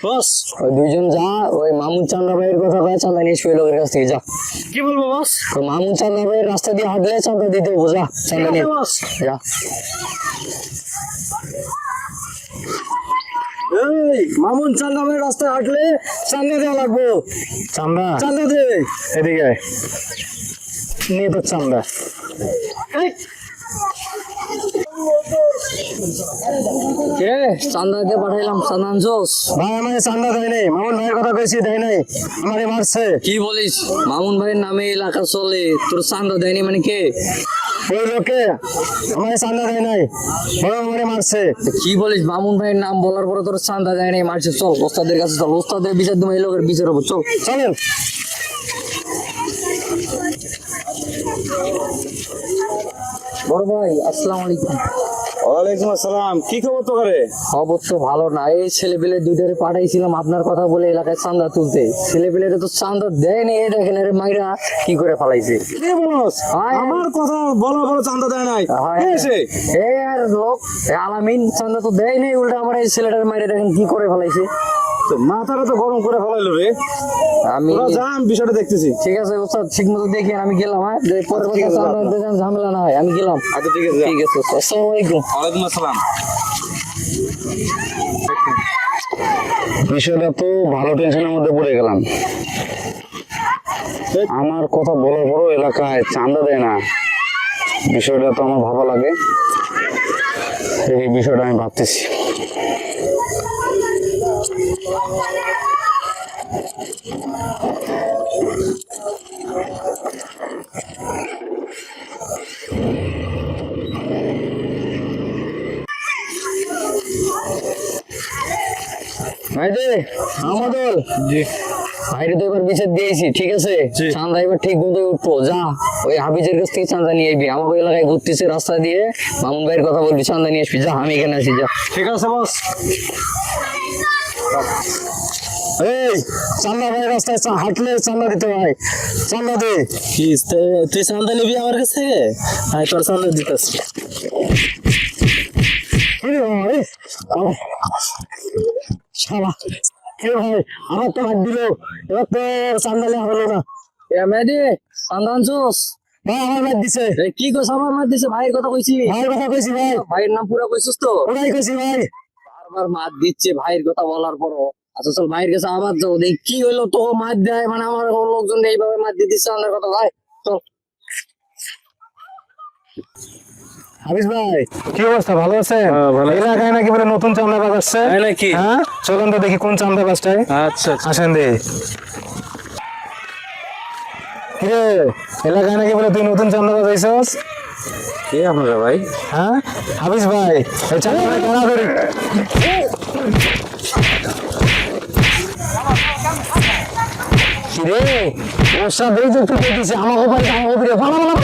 বস ওই দুইজন যা, ওই মামুন চান্দা ভাইয়ের কথা কয়ে চান্দা নিয়ে এসবে লোকের কাছ থেকে যা। কি বলবো বস? ওই মামুন চান্দা ভাইয়ের রাস্তা দিয়ে হাঁটলে চান্দা দিতে হবো, যা চান্দা নিয়ে বস যা। এই মামুন চান্দা ভাইয়ের রাস্তায় হাঁটলে চান্দা দেওয়া লাগবো। চান্দা চান্দা দে। এদিকে আয়। নিয়ে তোর চান্দা। কে চান্দা দিয়ে পাঠাইলাম, চান্দা আনছোস? ভাই আমাকে চান্দা দেয় নাই, মামুন ভাইয়ের কথা কইছি দেয় নাই, আমারে মারছে। কি বলিস? মামুন ভাইয়ের নামে এলাকা চলে, তোর চান্দা দেয়নি মানে কে? ওই লোকে আমাকে চান্দা দেয় নাই, বড় আমারে মারছে। কি বলিস? মামুন ভাইয়ের নাম বলার পরে তোর চান্দা দেয় নাই মারছে? চল ওস্তাদের কাছে চল, ওস্তাদের বিচার দেবো, এই লোকের বিচার হবো, চল। চলেন। বড় ভাই আসসালামু আলাইকুম। ওয়ালাইকুম আসসালাম। কি খবর তো করে? খবর তো ভালো না, এই ছেলেপেলে দুইটারে পাঠাইছিলাম আপনার কথা বলে এলাকায় চান্দা তুলতে, ছেলেপেলেরা তো চান্দা দেয়নি। এই দেখেন আরে মাইরা কি করে ফালাইছে। কি বলস? হায়। আমার কথা বলা বড় চান্দা দেয় নাই। হায়। কে এসে? এই আর লোক আলামিন চান্দা তো দেয়নি, উল্টা আমার এই ছেলেটার মাইরে দেখেন কি করে ফেলাইছে। তো মাথাটা তো গরম করে ফেলাইলো রে। আমি তোরা যা, আমি বিষয়টা দেখতেছি। ঠিক আছে ওস্তাদ, ঠিক মতো দেখেন, আমি গেলাম। হ্যাঁ, যে পরের ঠিক কথা আছে, চান্দা দিতে যেন ঝামেলা না হয়, আমি গেলাম। আচ্ছা ঠিক আছে যা। ঠিক আছে ওস্তাদ, আসসালামু আলাইকুম। ওয়ালাইকুম আসসালাম। বিষয়টা তো ভালো টেনশনের মধ্যে পড়ে গেলাম। আমার কথা বলার পরও এলাকায় চাঁদা দেয় না, বিষয়টা তো আমার ভালো লাগে। এই বিষয়টা আমি ভাবতেছি। ভাইরে আমাদের জি ভাইরে তো এবার বিচার দিয়েছি, ঠিক আছে? জি। চান্দা এবার ঠিক মতো উঠবো, যা ওই হাফিজের কাছ থেকে চান্দা নিয়ে আইবি। আমাকে এলাকায় ঘুরতেছে রাস্তা দিয়ে, মামুন ভাইয়ের কথা বলবি, চান্দা নিয়ে আসবি, যা আমি এখানে আছি, যা। ঠিক আছে বস। এই চান্দা ভাই রাস্তায় হাঁটলে চান্দা দিতে হয়, চান্দা দে। কি তুই চান্দা নিবি আমার কাছ থেকে? আমি তোর চান্দা দিতেছি। শালা কে ভাই আমার তো হাত দিল, এবার তো চান্দা নেওয়া হলো না। মেহেদি চান্দা আনছোস? ভাই আমার হাত দিছে। কি কইস? আমার মার দিছে? ভাইয়ের কথা কইছি, ভাইয়ের কথা কইছি ভাই, ভাইয়ের নাম পুরো কইছিস তো? ওরাই কইছি ভাই। বারবার মার দিচ্ছে ভাইয়ের কথা বলার পরও। আচ্ছা চল ভাইয়ের কাছে আবার যাও, দেখ কি হইলো, তো মার দেয় মানে আমার লোকজন এইভাবে মার দিয়ে দিচ্ছে আমাদের কথা। ভাই চল। হাবিজ ভাই কি অবস্থা, ভালো আছেন? এলাকায় নাকি বলে নতুন চান্দাবাজ আসছে নাকি? হ্যাঁ চলুন তো দেখি কোন চান্দাবাজটাই। আচ্ছা আসেন দে। কিরে এলাকায় নাকি বলে তুই নতুন চান্দাবাজ আইছস? কে আপনারা ভাই? হ্যাঁ হাবিজ ভাই এই চান্দাবাজ ধরা ধরি। কিরে ওর সাথেই তো তুই দেখতেছি আমাকে পারি আমাকে পারি ভালো ভালো